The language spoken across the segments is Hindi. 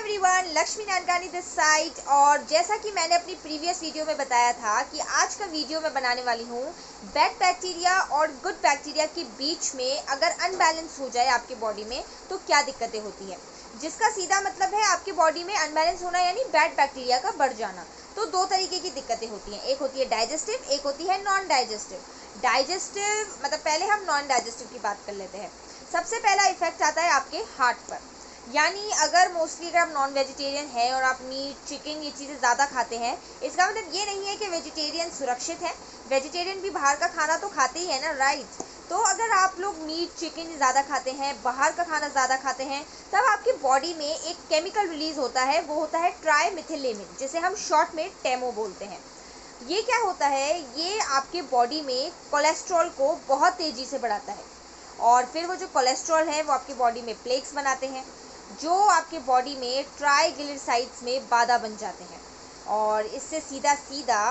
Everyone, Lakshmi Nankani this side. और जैसा कि मैंने अपनी प्रीवियस वीडियो में बताया था कि आज का वीडियो मैं बनाने वाली हूँ बैड बैक्टीरिया और गुड बैक्टीरिया के बीच में अगर अनबैलेंस हो जाए आपके बॉडी में तो क्या दिक्कतें होती हैं, जिसका सीधा मतलब है आपकी बॉडी में अनबैलेंस होना यानी बैड बैक्टीरिया का बढ़ जाना। तो दो तरीके की दिक्कतें होती हैं, एक होती है डाइजेस्टिव, एक होती है नॉन डाइजेस्टिव। डाइजेस्टिव मतलब पहले हम नॉन डाइजेस्टिव की बात कर लेते हैं। सबसे पहला इफेक्ट आता है आपके हार्ट पर, यानी अगर मोस्टली अगर आप नॉन वेजिटेरियन हैं और आप मीट चिकन ये चीज़ें ज़्यादा खाते हैं, इसका मतलब ये नहीं है कि वेजिटेरियन सुरक्षित है। वेजिटेरियन भी बाहर का खाना तो खाते ही है ना, राइट। तो अगर आप लोग मीट चिकन ज़्यादा खाते हैं, बाहर का खाना ज़्यादा खाते हैं, तब आपकी बॉडी में एक केमिकल रिलीज़ होता है, वो होता है ट्राइमिथिलिन, जिसे हम शॉर्ट में टेमो बोलते हैं। ये क्या होता है, ये आपके बॉडी में कोलेस्ट्रॉल को बहुत तेज़ी से बढ़ाता है और फिर वो जो कोलेस्ट्रॉल है वो आपकी बॉडी में प्लेक्स बनाते हैं जो आपके बॉडी में ट्राइग्लिसराइड्स में बाधा बन जाते हैं और इससे सीधा सीधा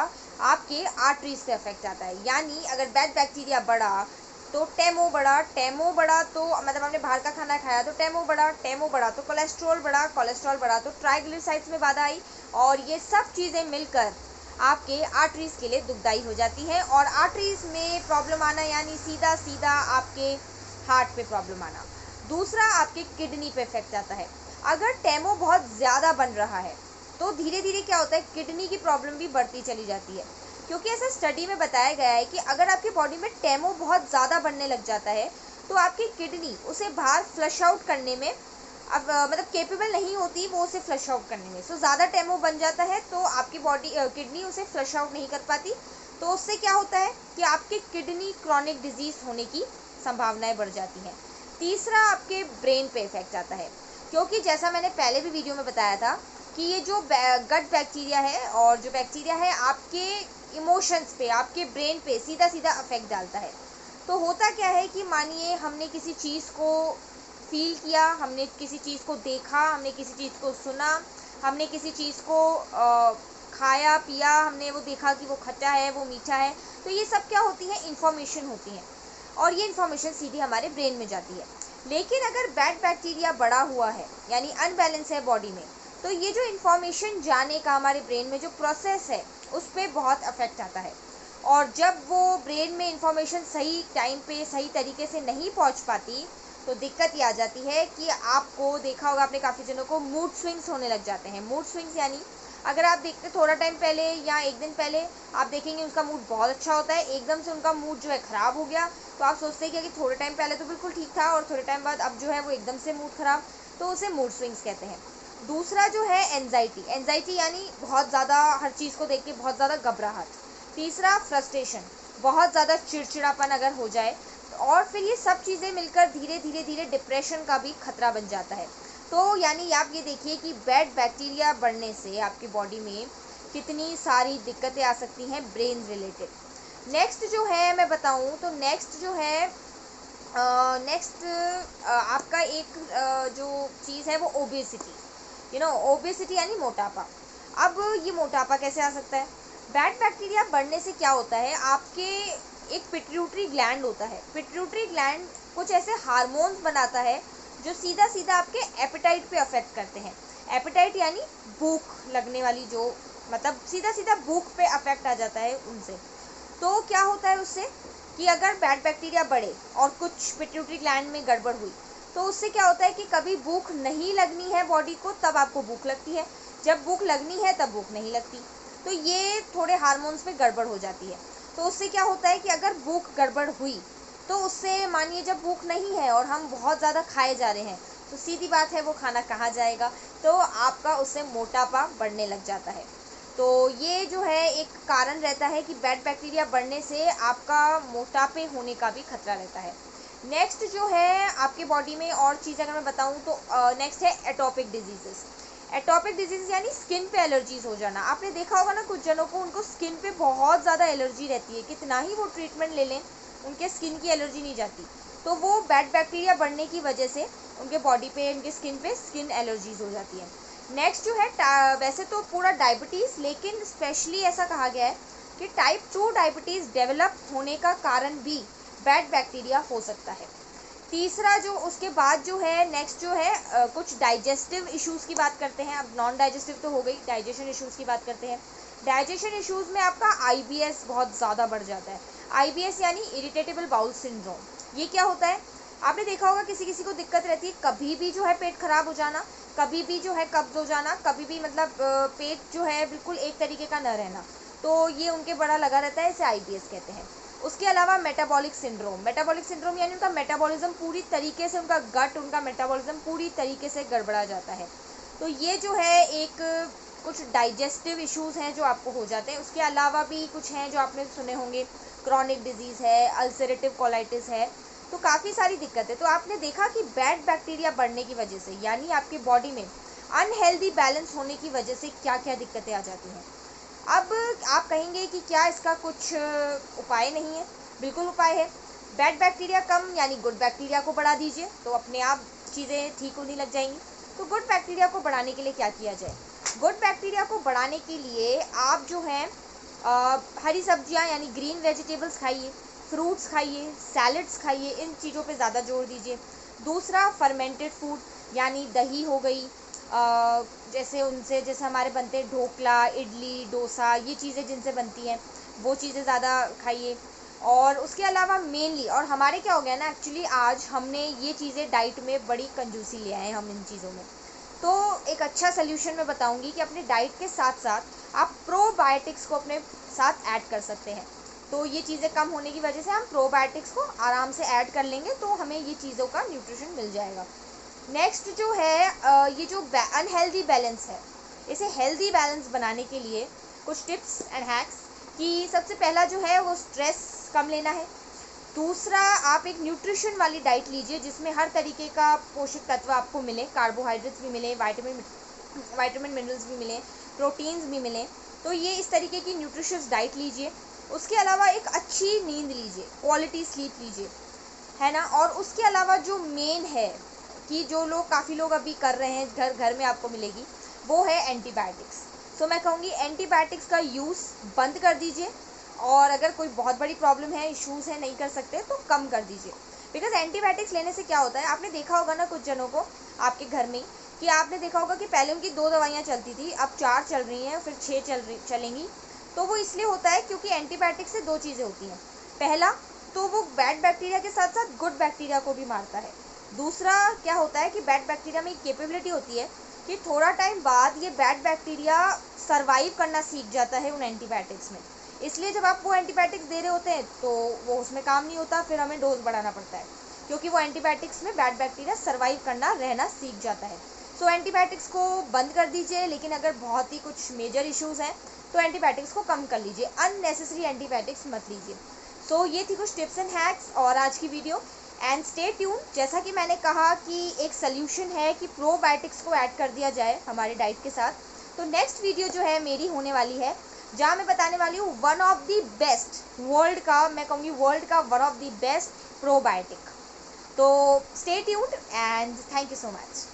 आपके आर्टरीज पे अफेक्ट आता है। यानी अगर बैड बैक्टीरिया बढ़ा तो टेमो बढ़ा, टेमो बढ़ा तो मतलब हमने बाहर का खाना खाया तो टेमो बढ़ा, टेमो बढ़ा तो कोलेस्ट्रॉल बढ़ा, कोलेस्ट्रॉल बढ़ा तो ट्राइग्लिसराइड्स में बाधा आई और ये सब चीज़ें मिलकर आपके आर्टरीज के लिए दुखदाई हो जाती है और आर्टरीज में प्रॉब्लम आना यानी सीधा सीधा आपके हार्ट पे प्रॉब्लम आना। दूसरा आपके किडनी पे इफेक्ट आता है। अगर टेमो बहुत ज़्यादा बन रहा है तो धीरे धीरे क्या होता है, किडनी की प्रॉब्लम भी बढ़ती चली जाती है, क्योंकि ऐसा स्टडी में बताया गया है कि अगर आपकी बॉडी में टेमो बहुत ज़्यादा बनने लग जाता है तो आपकी किडनी उसे बाहर फ्लश आउट करने में अब मतलब केपेबल नहीं होती वो उसे फ्लश आउट करने में। सो ज़्यादा टेमो बन जाता है तो आपकी बॉडी किडनी उसे फ्लश आउट नहीं कर पाती, तो उससे क्या होता है कि आपकी किडनी क्रॉनिक डिजीज़ होने की संभावनाएं बढ़ जाती हैं। तीसरा आपके ब्रेन पे इफेक्ट आता है, क्योंकि जैसा मैंने पहले भी वीडियो में बताया था कि ये जो गट बैक्टीरिया है और जो बैक्टीरिया है आपके इमोशंस पे, आपके ब्रेन पे सीधा सीधा अफेक्ट डालता है। तो होता क्या है कि मानिए हमने किसी चीज़ को फील किया, हमने किसी चीज़ को देखा, हमने किसी चीज़ को सुना, हमने किसी चीज़ को खाया पिया, हमने वो देखा कि वो खट्टा है वो मीठा है, तो ये सब क्या होती है, इन्फॉर्मेशन होती है और ये इन्फॉर्मेशन सीधी हमारे ब्रेन में जाती है। लेकिन अगर बैड बैक्टीरिया बढ़ा हुआ है यानी अनबैलेंस है बॉडी में, तो ये जो इन्फॉर्मेशन जाने का हमारे ब्रेन में जो प्रोसेस है उस पर बहुत अफेक्ट आता है और जब वो ब्रेन में इन्फॉर्मेशन सही टाइम पे सही तरीके से नहीं पहुंच पाती तो दिक्कत ये आ जाती है कि आपको देखा होगा आपने काफ़ी जनों को मूड स्विंग्स होने लग जाते हैं। मूड स्विंग्स यानी अगर आप देखते थोड़ा टाइम पहले या एक दिन पहले आप देखेंगे उनका मूड बहुत अच्छा होता है, एकदम से उनका मूड जो है ख़राब हो गया तो आप सोचते हैं कि थोड़े टाइम पहले तो बिल्कुल ठीक था और थोड़े टाइम बाद अब जो है वो एकदम से मूड ख़राब, तो उसे मूड स्विंग्स कहते हैं। दूसरा जो है एंजाइटी, एंजाइटी यानी बहुत ज़्यादा हर चीज़ को देख के बहुत ज़्यादा घबराहट। तीसरा फ्रस्ट्रेशन, बहुत ज़्यादा चिड़चिड़ापन अगर हो जाए और फिर ये सब चीज़ें मिलकर धीरे धीरे धीरे डिप्रेशन का भी खतरा बन जाता है। तो यानी आप ये देखिए कि बैड बैक्टीरिया बढ़ने से आपकी बॉडी में कितनी सारी दिक्कतें आ सकती हैं ब्रेन रिलेटेड। नेक्स्ट जो है मैं बताऊं तो नेक्स्ट जो है आपका एक जो चीज़ है वो ओबेसिटी। ओबेसिटी यानी मोटापा। अब ये मोटापा कैसे आ सकता है, बैड बैक्टीरिया बढ़ने से क्या होता है, आपके एक पिट्यूटरी ग्लैंड होता है, पिट्यूटरी ग्लैंड कुछ ऐसे हार्मोन्स बनाता है जो सीधा सीधा आपके एपेटाइट पे अफेक्ट करते हैं। एपेटाइट यानी भूख लगने वाली, जो मतलब सीधा सीधा भूख पे अफेक्ट आ जाता है उनसे। तो क्या होता है उससे कि अगर बैड बैक्टीरिया बढ़े और कुछ पिट्यूटरी ग्लैंड में गड़बड़ हुई तो उससे क्या होता है कि कभी भूख नहीं लगनी है बॉडी को तब आपको भूख लगती है, जब भूख लगनी है तब भूख नहीं लगती। तो ये थोड़े हार्मोन्स में गड़बड़ हो जाती है। तो उससे क्या होता है कि अगर भूख गड़बड़ हुई तो उससे मानिए जब भूख नहीं है और हम बहुत ज़्यादा खाए जा रहे हैं तो सीधी बात है वो खाना कहाँ जाएगा, तो आपका उससे मोटापा बढ़ने लग जाता है। तो ये जो है एक कारण रहता है कि बैड बैक्टीरिया बढ़ने से आपका मोटापे होने का भी खतरा रहता है। नेक्स्ट जो है आपके बॉडी में और चीज़ अगर मैं बताऊँ तो नेक्स्ट है एटोपिक डिजीजेस। एटोपिक डिजीज यानी स्किन पे एलर्जीज हो जाना। आपने देखा होगा ना कुछ जनों को उनको स्किन पे बहुत ज़्यादा एलर्जी रहती है, कितना ही वो ट्रीटमेंट ले लें उनके स्किन की एलर्जी नहीं जाती। तो वो बैड बैक्टीरिया बढ़ने की वजह से उनके बॉडी पे उनके स्किन पे स्किन एलर्जीज हो जाती है। नेक्स्ट जो है वैसे तो पूरा डायबिटीज़, लेकिन स्पेशली ऐसा कहा गया है कि टाइप 2 डायबिटीज़ डेवलप होने का कारण भी बैड बैक्टीरिया हो सकता है। तीसरा जो उसके बाद जो है नेक्स्ट जो है कुछ डाइजेस्टिव इश्यूज़ की बात करते हैं। अब नॉन डाइजेस्टिव तो हो गई, डाइजेशन इश्यूज़ की बात करते हैं। डाइजेशन इश्यूज़ में आपका IBS बहुत ज़्यादा बढ़ जाता है। IBS यानी इरिटेटेबल बाउल सिंड्रोम। ये क्या होता है? आपने देखा होगा किसी किसी को दिक्कत रहती है, कभी भी जो है पेट खराब हो जाना, कभी भी जो है कब्ज हो जाना, कभी भी मतलब पेट जो है बिल्कुल एक तरीके का न रहना, तो ये उनके बड़ा लगा रहता है, इसे IBS कहते हैं। उसके अलावा मेटाबॉलिक सिंड्रोम। मेटाबॉलिक सिंड्रोम यानी उनका मेटाबॉलिज्म पूरी तरीके से, उनका गट, उनका मेटाबॉलिज्म पूरी तरीके से गड़बड़ा जाता है। तो ये जो है एक कुछ डाइजेस्टिव इश्यूज़ हैं जो आपको हो जाते हैं। उसके अलावा भी कुछ हैं जो आपने सुने होंगे, क्रॉनिक डिजीज़ है, अल्सरेटिव कोलाइटिस है, तो काफ़ी सारी दिक्कत है। तो आपने देखा कि बैड बैक्टीरिया बढ़ने की वजह से, यानी आपकी बॉडी में अनहेल्दी बैलेंस होने की वजह से क्या क्या दिक्कतें आ जाती हैं। अब आप कहेंगे कि क्या इसका कुछ उपाय नहीं है? बिल्कुल उपाय है। बैड बैक्टीरिया कम यानी गुड बैक्टीरिया को बढ़ा दीजिए, तो अपने आप चीज़ें ठीक होने लग जाएंगी। तो गुड बैक्टीरिया को बढ़ाने के लिए क्या किया जाए? गुड बैक्टीरिया को बढ़ाने के लिए आप जो हैं हरी सब्जियां यानी ग्रीन वेजिटेबल्स खाइए, फ्रूट्स खाइए, सैलड्स खाइए, इन चीज़ों पे ज़्यादा जोर दीजिए। दूसरा, फर्मेंटेड फूड यानी दही हो गई, जैसे हमारे बनते हैं ढोकला, इडली, डोसा, ये चीज़ें जिनसे बनती हैं वो चीज़ें ज़्यादा खाइए। और उसके अलावा मेनली, और हमारे क्या हो गया ना, एक्चुअली आज हमने ये चीज़ें डाइट में बड़ी कंजूसी ले आए हैं हम इन चीज़ों में। तो एक अच्छा सल्यूशन मैं बताऊंगी कि अपने डाइट के साथ साथ आप प्रोबायोटिक्स को अपने साथ ऐड कर सकते हैं। तो ये चीज़ें कम होने की वजह से हम प्रोबायोटिक्स को आराम से ऐड कर लेंगे, तो हमें ये चीज़ों का न्यूट्रिशन मिल जाएगा। नेक्स्ट जो है ये जो अनहेल्दी बैलेंस है, इसे हेल्दी बैलेंस बनाने के लिए कुछ टिप्स एंड हैक्स कि सबसे पहला जो है वो स्ट्रेस कम लेना है। दूसरा, आप एक न्यूट्रिशन वाली डाइट लीजिए जिसमें हर तरीके का पोषक तत्व आपको मिले, कार्बोहाइड्रेट्स भी मिले, वाइटामिन मिनरल्स भी मिले, प्रोटीन्स भी मिले। तो ये इस तरीके की न्यूट्रिशियस डाइट लीजिए। उसके अलावा एक अच्छी नींद लीजिए, क्वालिटी स्लीप लीजिए, है ना। और उसके अलावा जो मेन है कि जो लोग, काफ़ी लोग अभी कर रहे हैं, घर घर में आपको मिलेगी, वो है एंटीबायोटिक्स। तो मैं कहूँगी एंटीबायोटिक्स का यूज़ बंद कर दीजिए, और अगर कोई बहुत बड़ी प्रॉब्लम है, इश्यूज़ है, नहीं कर सकते, तो कम कर दीजिए। बिकॉज एंटीबायोटिक्स लेने से क्या होता है, आपने देखा होगा ना कुछ जनों को आपके घर में, कि आपने देखा होगा कि पहले उनकी 2 दवाइयाँ चलती थी, अब 4 चल रही हैं, फिर 6 चलेंगी। तो वो इसलिए होता है क्योंकि एंटीबायोटिक से 2 चीज़ें होती हैं। पहला तो वो बैड बैक्टीरिया के साथ साथ गुड बैक्टीरिया को भी मारता है। दूसरा क्या होता है कि बैड बैक्टीरिया में एक कैपेबिलिटी होती है कि थोड़ा टाइम बाद ये बैड बैक्टीरिया सरवाइव करना सीख जाता है उन एंटीबायोटिक्स में। इसलिए जब आप वो एंटीबायोटिक्स दे रहे होते हैं तो वो उसमें काम नहीं होता, फिर हमें डोज बढ़ाना पड़ता है, क्योंकि वो एंटीबायोटिक्स में बैड बैक्टीरिया सरवाइव करना, रहना सीख जाता है। सो एंटीबायोटिक्स को बंद कर दीजिए, लेकिन अगर बहुत ही कुछ मेजर इश्यूज़ हैं तो एंटीबायोटिक्स को कम कर लीजिए, अननेसेसरी एंटीबायोटिक्स मत लीजिए। सो ये थी कुछ टिप्स एंड हैक्स और आज की वीडियो। एंड स्टे ट्यून, जैसा कि मैंने कहा कि एक सल्यूशन है कि प्रोबायोटिक्स को ऐड कर दिया जाए हमारे डाइट के साथ। तो नेक्स्ट वीडियो जो है मेरी होने वाली है, जहाँ मैं बताने वाली हूँ one of the best world का, मैं कहूँगी वर्ल्ड का one of the best probiotic. तो stay tuned and thank you so much.